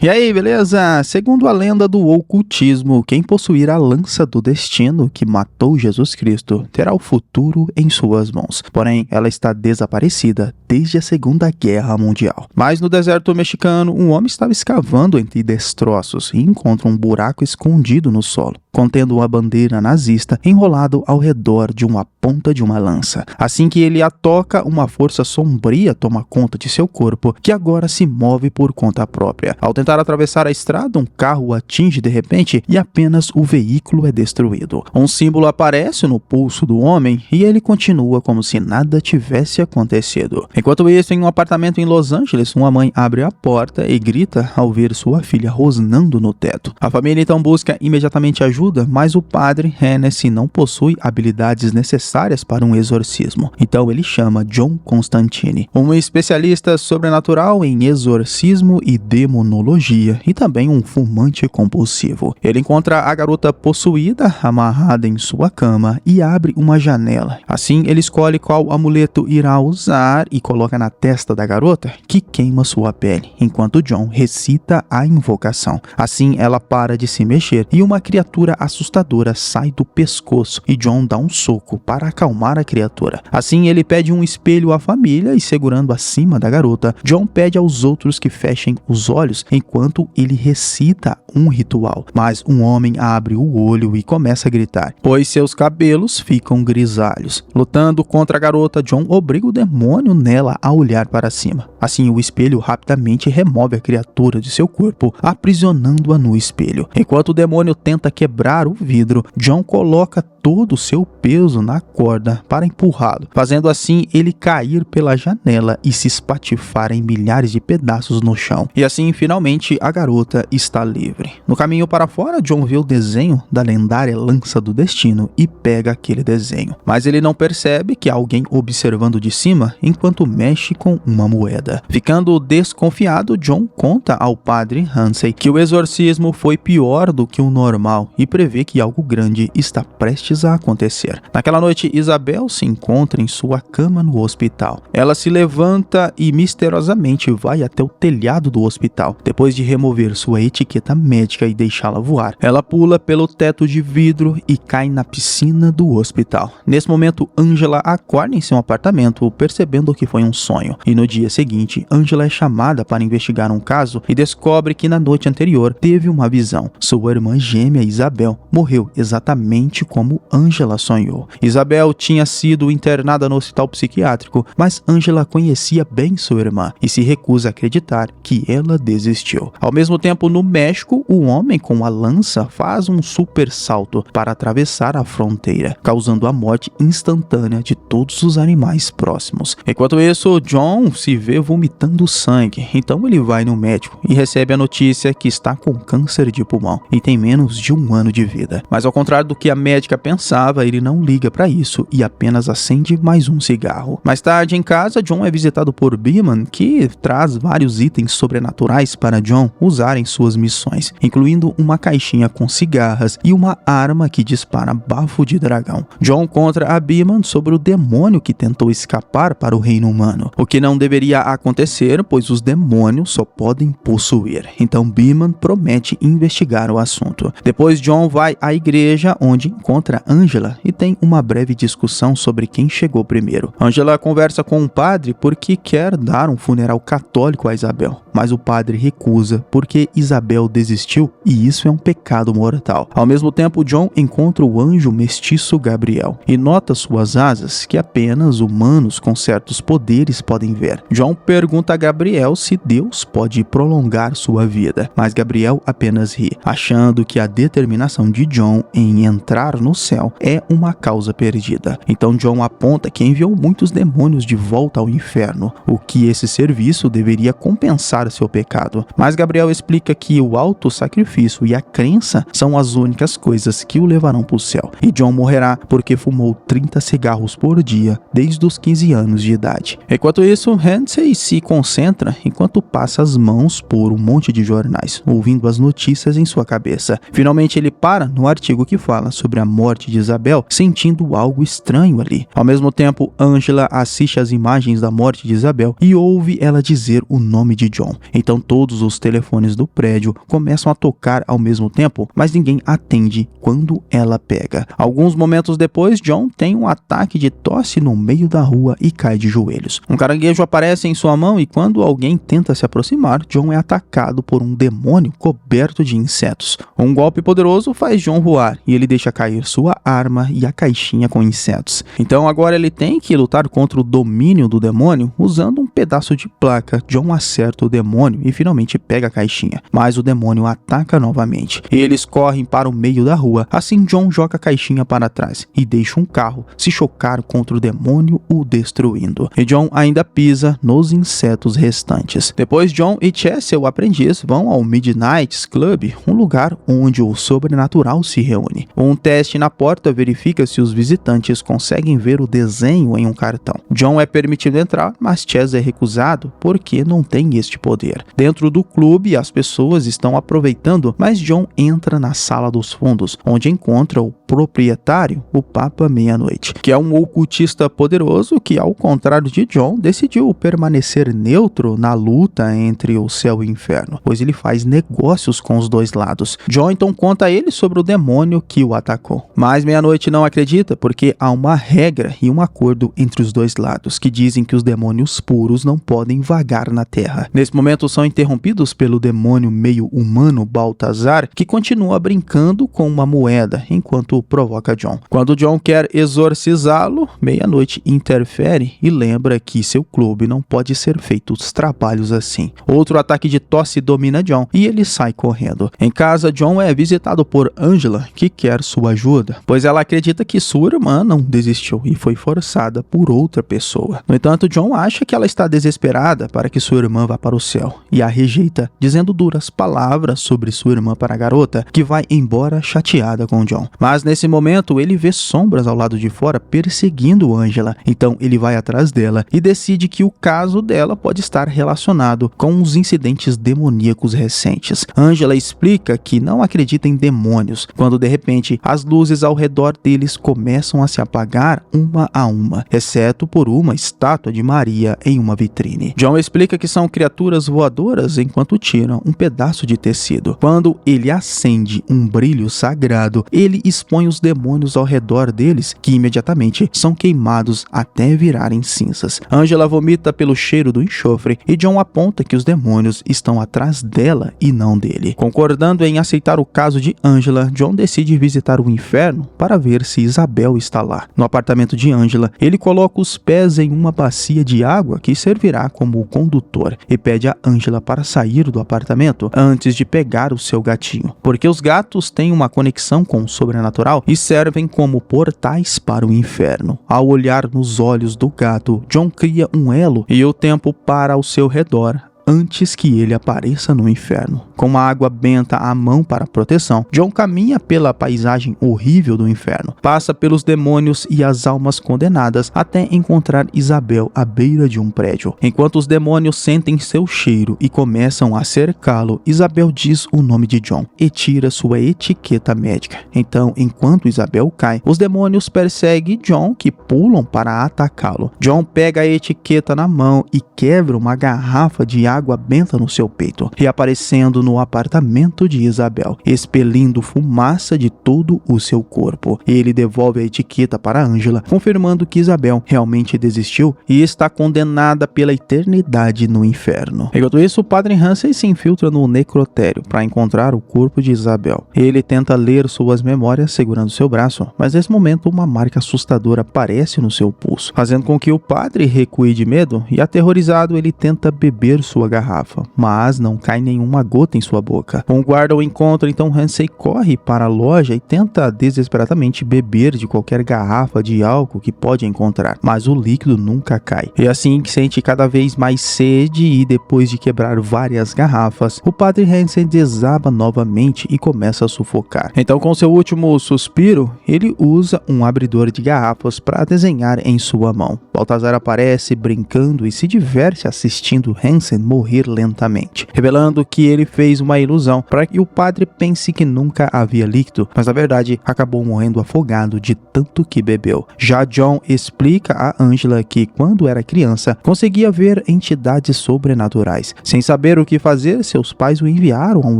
E aí, beleza? Segundo a lenda do ocultismo, quem possuir a lança do destino que matou Jesus Cristo terá o futuro em suas mãos. Porém, ela está desaparecida desde a Segunda Guerra Mundial. Mas no deserto mexicano, um homem estava escavando entre destroços e encontra um buraco escondido no solo, contendo uma bandeira nazista enrolado ao redor de uma ponta de uma lança. Assim que ele a toca, uma força sombria toma conta de seu corpo, que agora se move por conta própria. Ao tentar atravessar a estrada, um carro o atinge de repente e apenas o veículo é destruído. Um símbolo aparece no pulso do homem e ele continua como se nada tivesse acontecido. Enquanto isso, em um apartamento em Los Angeles, uma mãe abre a porta e grita ao ver sua filha rosnando no teto. A família então busca imediatamente ajuda, mas o padre Hennessy não possui habilidades necessárias para um exorcismo. Então ele chama John Constantine, um especialista sobrenatural em exorcismo e demonologia, e também um fumante compulsivo. Ele encontra a garota possuída amarrada em sua cama e abre uma janela. Assim, ele escolhe qual amuleto irá usar e coloca na testa da garota, que queima sua pele, enquanto John recita a invocação. Assim, ela para de se mexer e uma criatura assustadora sai do pescoço e John dá um soco para acalmar a criatura. Assim, ele pede um espelho à família e, segurando acima da garota, John pede aos outros que fechem os olhos enquanto ele recita um ritual. Mas um homem abre o olho e começa a gritar, pois seus cabelos ficam grisalhos. Lutando contra a garota, John obriga o demônio nela a olhar para cima. Assim, o espelho rapidamente remove a criatura de seu corpo, aprisionando-a no espelho. Enquanto o demônio tenta quebrar o vidro, John coloca todo o seu peso na corda para empurrá-lo, fazendo assim ele cair pela janela e se espatifar em milhares de pedaços no chão. E assim, finalmente, a garota está livre. No caminho para fora, John vê o desenho da lendária lança do destino e pega aquele desenho. Mas ele não percebe que há alguém observando de cima enquanto mexe com uma moeda. Ficando desconfiado, John conta ao padre Hennessy que o exorcismo foi pior do que o normal e prevê que algo grande está prestes a acontecer. Naquela noite, Isabel se encontra em sua cama no hospital. Ela se levanta e misteriosamente vai até o telhado do hospital. Depois de remover sua etiqueta médica e deixá-la voar, ela pula pelo teto de vidro e cai na piscina do hospital. Nesse momento, Angela acorda em seu apartamento, percebendo que foi um sonho. E no dia seguinte, Angela é chamada para investigar um caso e descobre que na noite anterior teve uma visão. Sua irmã gêmea, Isabel, morreu exatamente como Angela sonhou. Isabel tinha sido internada no hospital psiquiátrico, mas Angela conhecia bem sua irmã e se recusa a acreditar que ela desistiu. Ao mesmo tempo, no México, o homem com a lança faz um super salto para atravessar a fronteira, causando a morte instantânea de todos os animais próximos. Enquanto isso, John se vê vomitando sangue, então ele vai no médico e recebe a notícia que está com câncer de pulmão e tem menos de 1 ano de vida. Mas ao contrário do que a médica pensava, ele não liga para isso e apenas acende mais um cigarro. Mais tarde, em casa, John é visitado por Beeman, que traz vários itens sobrenaturais para John usar em suas missões, incluindo uma caixinha com cigarras e uma arma que dispara bafo de dragão. John conta a Beeman sobre o demônio que tentou escapar para o reino humano, o que não deveria acontecer, pois os demônios só podem possuir. Então Beeman promete investigar o assunto. Depois, John vai à igreja, onde encontra Angela e tem uma breve discussão sobre quem chegou primeiro. Angela conversa com o padre porque quer dar um funeral católico a Isabel, mas o padre recusa porque Isabel desistiu e isso é um pecado mortal. Ao mesmo tempo, John encontra o anjo mestiço Gabriel e nota suas asas que apenas humanos com certos poderes podem ver. John pergunta a Gabriel se Deus pode prolongar sua vida, mas Gabriel apenas ri, achando que a determinação de John em entrar no céu é uma causa perdida. Então John aponta que enviou muitos demônios de volta ao inferno, o que esse serviço deveria compensar seu pecado. Mas Gabriel explica que o auto-sacrifício e a crença são as únicas coisas que o levarão para o céu. E John morrerá porque fumou 30 cigarros por dia desde os 15 anos de idade. Enquanto isso, Hennessy se concentra enquanto passa as mãos por um monte de jornais, ouvindo as notícias em sua cabeça. Finalmente ele para no artigo que fala sobre a morte de Isabel, sentindo algo estranho ali. Ao mesmo tempo, Angela assiste às imagens da morte de Isabel e ouve ela dizer o nome de John. Então todos os telefones do prédio começam a tocar ao mesmo tempo, mas ninguém atende quando ela pega. Alguns momentos depois, John tem um ataque de tosse no meio da rua e cai de joelhos. Um caranguejo aparece em sua mão e quando alguém tenta se aproximar, John é atacado por um demônio coberto de insetos. Um golpe poderoso faz John voar e ele deixa cair sua arma e a caixinha com insetos. Então agora ele tem que lutar contra o domínio do demônio usando um pedaço de placa. John acerta o demônio e finalmente pega a caixinha, mas o demônio ataca novamente. Eles correm para o meio da rua, assim John joga a caixinha para trás e deixa um carro se chocar contra o demônio, o destruindo. E John ainda pisa nos insetos restantes. Depois John e Chess, o aprendiz, vão ao Midnight Club, um lugar onde o sobrenatural se reúne. Um teste na porta verifica se os visitantes conseguem ver o desenho em um cartão. John é permitido entrar, mas Chess é recusado porque não tem este poder. Dentro do clube, as pessoas estão aproveitando, mas John entra na sala dos fundos, onde encontra o proprietário, o Papa Meia-Noite, que é um ocultista poderoso que, ao contrário de John, decidiu permanecer neutro na luta entre o céu e o inferno, pois ele faz negócios com os dois lados. John então conta a ele sobre o demônio que o atacou. Mas Meia-Noite não acredita porque há uma regra e um acordo entre os dois lados que dizem que os demônios puros não podem vagar na Terra. Nesse momento são interrompidos pelo demônio meio humano Baltazar, que continua brincando com uma moeda enquanto provoca John. Quando John quer exorcizá-lo, Meia-Noite interfere e lembra que seu clube não pode ser feito os trabalhos assim. Outro ataque de tosse domina John e ele sai correndo. Em casa, John é visitado por Angela, que quer sua ajuda, pois ela acredita que sua irmã não desistiu e foi forçada por outra pessoa. No entanto, John acha que ela está desesperada para que sua irmã vá para o céu e a rejeita, dizendo duras palavras sobre sua irmã para a garota, que vai embora chateada com John. Mas nesse momento, ele vê sombras ao lado de fora perseguindo Angela, então ele vai atrás dela e decide que o caso dela pode estar relacionado com os incidentes demoníacos recentes. Angela explica que não acredita em demônios, quando de repente as luzes ao redor deles começam a se apagar uma a uma, exceto por uma estátua de Maria em uma vitrine. John explica que são criaturas voadoras enquanto tiram um pedaço de tecido. Quando ele acende um brilho sagrado, ele expõe os demônios ao redor deles, que imediatamente são queimados até virarem cinzas. Angela vomita pelo cheiro do enxofre e John aponta que os demônios estão atrás dela e não dele. Concordando em aceitar o caso de Angela, John decide visitar o inferno para ver se Isabel está lá. No apartamento de Angela, ele coloca os pés em uma bacia de água que servirá como condutor e pede a Angela para sair do apartamento antes de pegar o seu gatinho, porque os gatos têm uma conexão com o sobrenatural e servem como portais para o inferno. Ao olhar nos olhos do gato, John cria um elo e o tempo para ao seu redor antes que ele apareça no inferno. Com uma água benta à mão para proteção, John caminha pela paisagem horrível do inferno, passa pelos demônios e as almas condenadas até encontrar Isabel à beira de um prédio. Enquanto os demônios sentem seu cheiro e começam a cercá-lo, Isabel diz o nome de John e tira sua etiqueta médica. Então, enquanto Isabel cai, os demônios perseguem John, que pulam para atacá-lo. John pega a etiqueta na mão e quebra uma garrafa de água benta no seu peito, reaparecendo no apartamento de Isabel, expelindo fumaça de todo o seu corpo. Ele devolve a etiqueta para Angela, confirmando que Isabel realmente desistiu e está condenada pela eternidade no inferno. Enquanto isso, o padre Hansen se infiltra no necrotério para encontrar o corpo de Isabel. Ele tenta ler suas memórias segurando seu braço, mas nesse momento uma marca assustadora aparece no seu pulso, fazendo com que o padre recue de medo e, aterrorizado, ele tenta beber sua garrafa, mas não cai nenhuma gota em sua boca. Um guarda o encontra, então Hansen corre para a loja e tenta desesperadamente beber de qualquer garrafa de álcool que pode encontrar, mas o líquido nunca cai. E assim sente cada vez mais sede e, depois de quebrar várias garrafas, o padre Hansen desaba novamente e começa a sufocar. Então, com seu último suspiro, ele usa um abridor de garrafas para desenhar em sua mão. Baltazar aparece brincando e se diverte assistindo Hansen morrer lentamente, revelando que ele fez uma ilusão para que o padre pense que nunca havia líquido, mas na verdade acabou morrendo afogado de tanto que bebeu. Já John explica a Angela que quando era criança conseguia ver entidades sobrenaturais. Sem saber o que fazer, seus pais o enviaram a um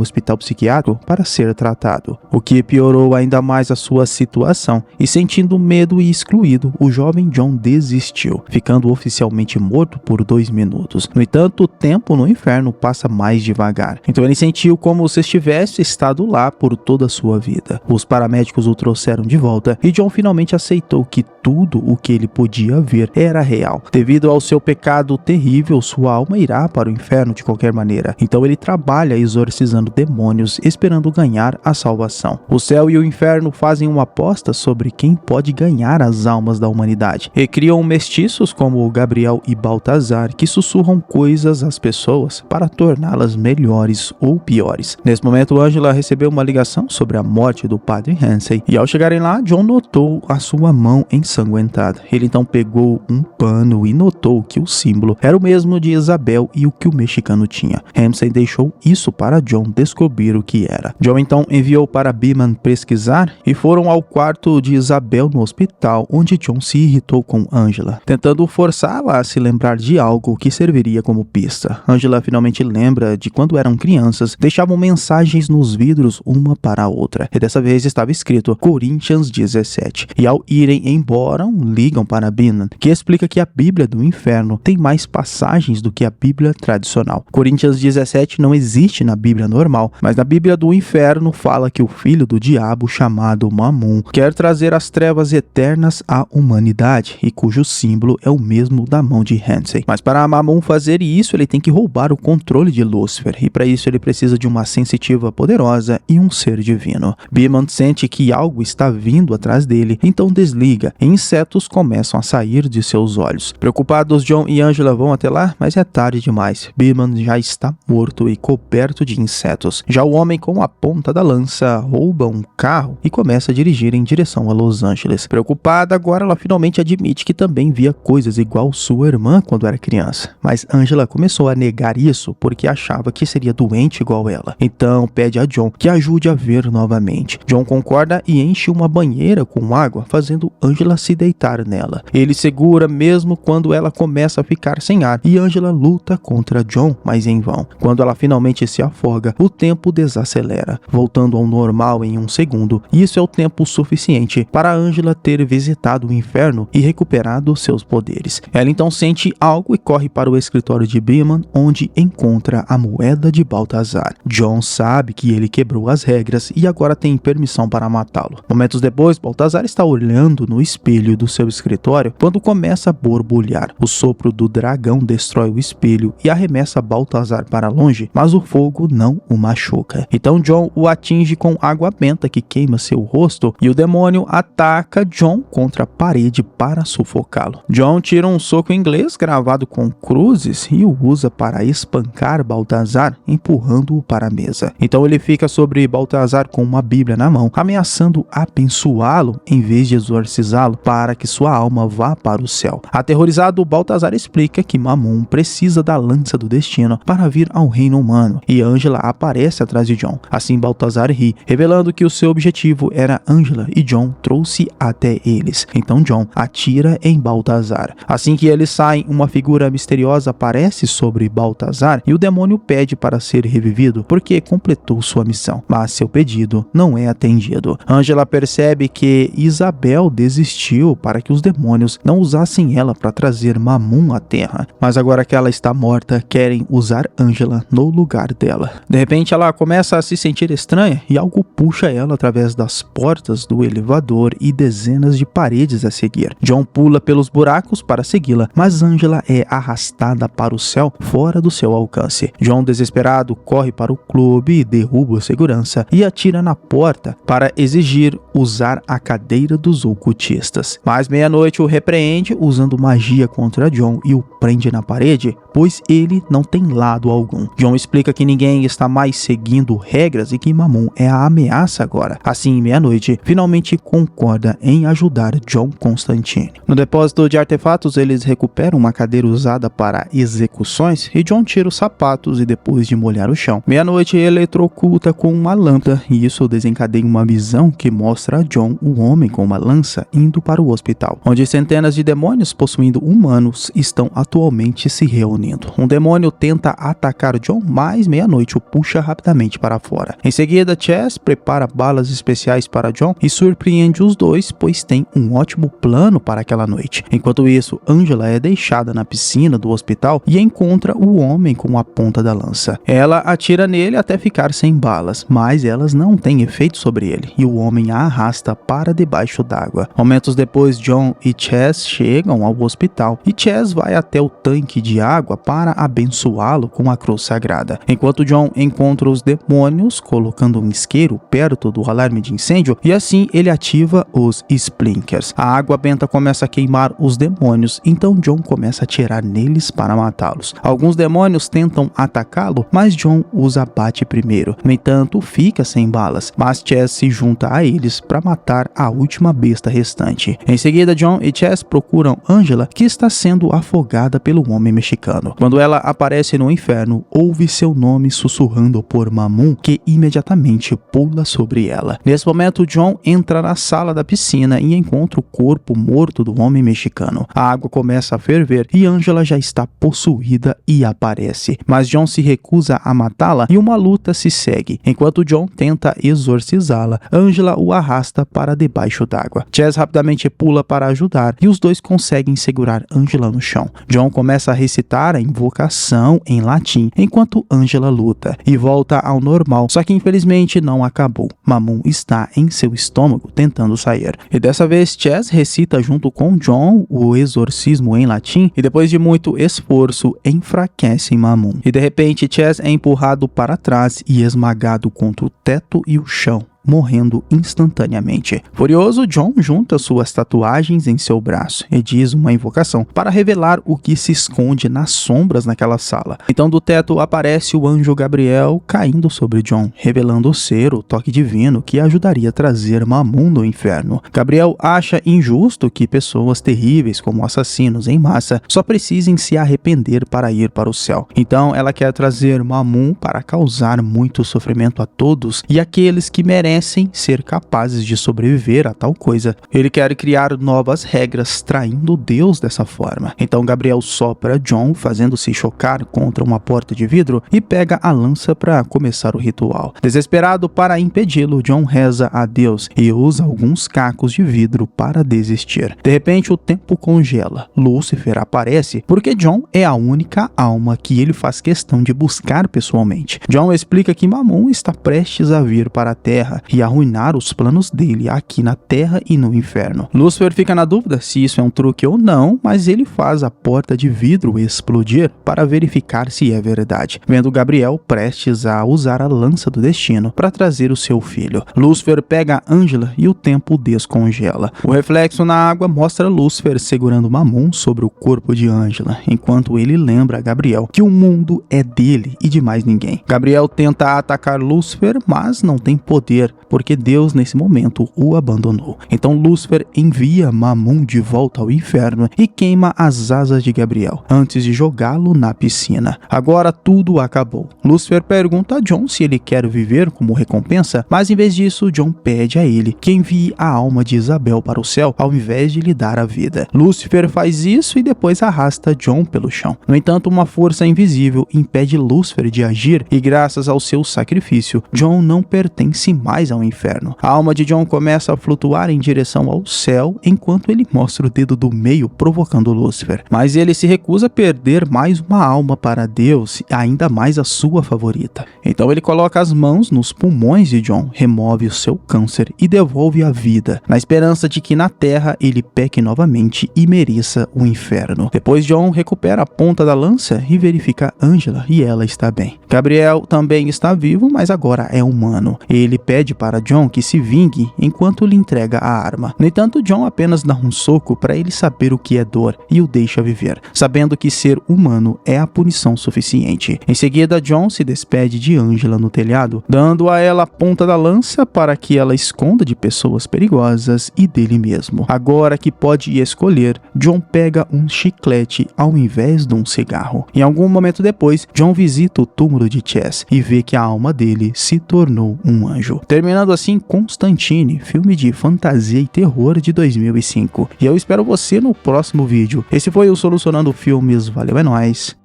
hospital psiquiátrico para ser tratado, o que piorou ainda mais a sua situação, e sentindo medo e excluído, o jovem John desistiu, ficando oficialmente morto por 2 minutos. No entanto, o tempo no inferno passa mais devagar, então ele sentiu como se estivesse estado lá por toda a sua vida. Os paramédicos o trouxeram de volta e John finalmente aceitou que tudo o que ele podia ver era real. Devido ao seu pecado terrível, sua alma irá para o inferno de qualquer maneira. Então ele trabalha exorcizando demônios, esperando ganhar a salvação. O céu e o inferno fazem uma aposta sobre quem pode ganhar as almas da humanidade, e criam mestiços como Gabriel e Baltazar, que sussurram coisas às pessoas para torná-las melhores ou piores. Nesse momento, Angela recebeu uma ligação sobre a morte do padre Hansen, e ao chegarem lá, John notou a sua mão ensanguentada. Ele então pegou um pano e notou que o símbolo era o mesmo de Isabel e o que o mexicano tinha. Hansen deixou isso para John descobrir o que era. John então enviou para Beeman pesquisar e foram ao quarto de Isabel no hospital, onde John se irritou com Angela, tentando forçá-la a se lembrar de algo que serviria como pista. Angela finalmente lembra de quando eram crianças, deixavam mensagens nos vidros uma para a outra, e dessa vez estava escrito Coríntios 17, e ao irem embora, ligam para Beeman, que explica que a Bíblia do inferno tem mais passagens do que a Bíblia tradicional. Coríntios 17 não existe na Bíblia normal, mas na Bíblia do inferno fala que o filho do diabo, chamado Mamon, quer trazer as trevas eternas à humanidade, e cujo símbolo é o mesmo da mão de Hansen. Mas para Mamon fazer isso, ele tem que roubar o controle de Lúcifer, e para isso ele precisa de uma sensitiva poderosa e um ser divino. Beeman sente que algo está vindo atrás dele, então desliga, e insetos começam a sair de seus olhos. Preocupados, John e Angela vão até lá, mas é tarde demais. Beeman já está morto e coberto de insetos. Já o homem com a ponta da lança rouba um carro e começa a dirigir em direção a Los Angeles. Preocupada, agora ela finalmente admite que também via coisas igual sua irmã quando era criança. Mas Angela começou a negar isso porque achava que seria doente igual ela. Então pede a John que ajude a ver novamente. John concorda e enche uma banheira com água, fazendo Angela se deitar nela. Ele segura mesmo quando ela começa a ficar sem ar, e Angela luta contra John, mas em vão. Quando ela finalmente se afoga, o tempo desacelera, voltando ao normal em 1 segundo. Isso é o tempo suficiente para Angela ter visitado o inferno e recuperado seus poderes. Ela então sente algo e corre para o escritório de Beeman, onde encontra a moeda de Baltazar. John sabe que ele quebrou as regras e agora tem permissão para matá-lo. Momentos depois, Baltazar está olhando no espelho do seu escritório quando começa a borbulhar. O sopro do dragão destrói o espelho e arremessa Baltazar para longe, mas o fogo não o machuca. Então John o atinge com água benta que queima seu rosto, e o demônio ataca John contra a parede para sufocá-lo. John tira um soco inglês gravado com cruzes e o usa para espancar Baltazar, empurrando-o para a mesa. Então ele fica sobre Baltazar com uma Bíblia na mão, ameaçando abençoá-lo em vez de exorcizá-lo para que sua alma vá para o céu. Aterrorizado, Baltazar explica que Mamon precisa da lança do destino para vir ao reino humano, e Angela aparece atrás de John. Assim Baltazar ri, revelando que o seu objetivo era Angela, e John trouxe até eles. Então John atira em Baltazar. Assim que eles saem, uma figura misteriosa aparece sobre Baltazar e o demônio pede para ser revivido porque completou sua missão, mas seu pedido não é atendido. Angela percebe que Isabel desistiu para que os demônios não usassem ela para trazer Mamon à Terra, mas agora que ela está morta, querem usar Angela no lugar dela. De repente ela começa a se sentir estranha e algo puxa ela através das portas do elevador e dezenas de paredes a seguir. John pula pelos buracos para segui-la, mas Angela é arrastada para o céu fora do seu alcance. John, desesperado, corre para o clube e derruba o segurança e atira na porta para exigir usar a cadeira dos ocultistas. Mas meia-noite o repreende usando magia contra John e o prende na parede, pois ele não tem lado algum. John explica que ninguém está mais seguindo regras e que Mamon é a ameaça agora. Assim, meia-noite, finalmente concorda em ajudar John Constantine. No depósito de artefatos, eles recuperam uma cadeira usada para execuções tendões e John tira os sapatos e depois de molhar o chão, meia-noite eletrocuta com uma lâmpada e isso desencadeia uma visão que mostra a John, o homem com uma lança, indo para o hospital, onde centenas de demônios possuindo humanos estão atualmente se reunindo. Um demônio tenta atacar John, mas meia-noite o puxa rapidamente para fora. Em seguida, Chaz prepara balas especiais para John e surpreende os dois, pois tem um ótimo plano para aquela noite. Enquanto isso, Angela é deixada na piscina do hospital e encontra o homem com a ponta da lança. Ela atira nele até ficar sem balas, mas elas não têm efeito sobre ele e o homem a arrasta para debaixo d'água. Momentos depois, John e Chaz chegam ao hospital e Chaz vai até o tanque de água para abençoá-lo com a cruz sagrada. Enquanto John encontra os demônios colocando um isqueiro perto do alarme de incêndio e assim ele ativa os sprinkers. A água benta começa a queimar os demônios, então John começa a atirar neles para matá-los. Alguns demônios tentam atacá-lo, mas John os abate primeiro. No entanto, fica sem balas, mas Chaz se junta a eles para matar a última besta restante. Em seguida, John e Chaz procuram Angela, que está sendo afogada pelo homem mexicano. Quando ela aparece no inferno, ouve seu nome sussurrando por Mamun, que imediatamente pula sobre ela. Nesse momento, John entra na sala da piscina e encontra o corpo morto do homem mexicano. A água começa a ferver e Angela já está possuída e aparece, mas John se recusa a matá-la e uma luta se segue. Enquanto John tenta exorcizá-la, Angela o arrasta para debaixo d'água. Chaz rapidamente pula para ajudar e os dois conseguem segurar Angela no chão. John começa a recitar a invocação em latim enquanto Angela luta e volta ao normal, só que infelizmente não acabou. Mamun está em seu estômago tentando sair. E dessa vez Chaz recita junto com John o exorcismo em latim e depois de muito esforço enfraquece Mamun. E de repente Chaz é empurrado para trás e esmagado contra o teto e o chão, morrendo instantaneamente. Furioso, John junta suas tatuagens em seu braço e diz uma invocação para revelar o que se esconde nas sombras naquela sala. Então do teto aparece o anjo Gabriel caindo sobre John, revelando ser o toque divino que ajudaria a trazer Mamun do inferno. Gabriel acha injusto que pessoas terríveis como assassinos em massa só precisem se arrepender para ir para o céu. Então ela quer trazer Mamun para causar muito sofrimento a todos e aqueles que merecem ser capazes de sobreviver a tal coisa. Ele quer criar novas regras, traindo Deus dessa forma. Então Gabriel sopra John, fazendo-se chocar contra uma porta de vidro e pega a lança para começar o ritual. Desesperado para impedi-lo, John reza a Deus e usa alguns cacos de vidro para desistir. De repente o tempo congela. Lúcifer aparece porque John é a única alma que ele faz questão de buscar pessoalmente. John explica que Mamun está prestes a vir para a Terra e arruinar os planos dele aqui na Terra e no inferno. Lúcifer fica na dúvida se isso é um truque ou não, mas ele faz a porta de vidro explodir para verificar se é verdade, vendo Gabriel prestes a usar a lança do destino para trazer o seu filho. Lúcifer pega Angela e o tempo descongela. O reflexo na água mostra Lúcifer segurando Mamun sobre o corpo de Angela, enquanto ele lembra a Gabriel que o mundo é dele e de mais ninguém. Gabriel tenta atacar Lúcifer, mas não tem poder, porque Deus nesse momento o abandonou. Então Lúcifer envia Mamun de volta ao inferno e queima as asas de Gabriel, antes de jogá-lo na piscina. Agora tudo acabou. Lúcifer pergunta a John se ele quer viver como recompensa, mas em vez disso, John pede a ele que envie a alma de Isabel para o céu, ao invés de lhe dar a vida. Lúcifer faz isso e depois arrasta John pelo chão. No entanto, uma força invisível impede Lúcifer de agir e graças ao seu sacrifício, John não pertence mais ao inferno. A alma de John começa a flutuar em direção ao céu enquanto ele mostra o dedo do meio provocando Lúcifer. Mas ele se recusa a perder mais uma alma para Deus, ainda mais a sua favorita. Então ele coloca as mãos nos pulmões de John, remove o seu câncer e devolve a vida, na esperança de que na terra ele peque novamente e mereça o inferno. Depois John recupera a ponta da lança e verifica Angela e ela está bem. Gabriel também está vivo, mas agora é humano. Ele pede pede para John que se vingue enquanto lhe entrega a arma. No entanto, John apenas dá um soco para ele saber o que é dor e o deixa viver, sabendo que ser humano é a punição suficiente. Em seguida, John se despede de Angela no telhado, dando a ela a ponta da lança para que ela esconda de pessoas perigosas e dele mesmo. Agora que pode escolher, John pega um chiclete ao invés de um cigarro. Em algum momento depois, John visita o túmulo de Chess e vê que a alma dele se tornou um anjo. Terminando assim Constantine, filme de fantasia e terror de 2005. E eu espero você no próximo vídeo. Esse foi o Solucionando Filmes. Valeu, é nóis.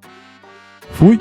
Fui!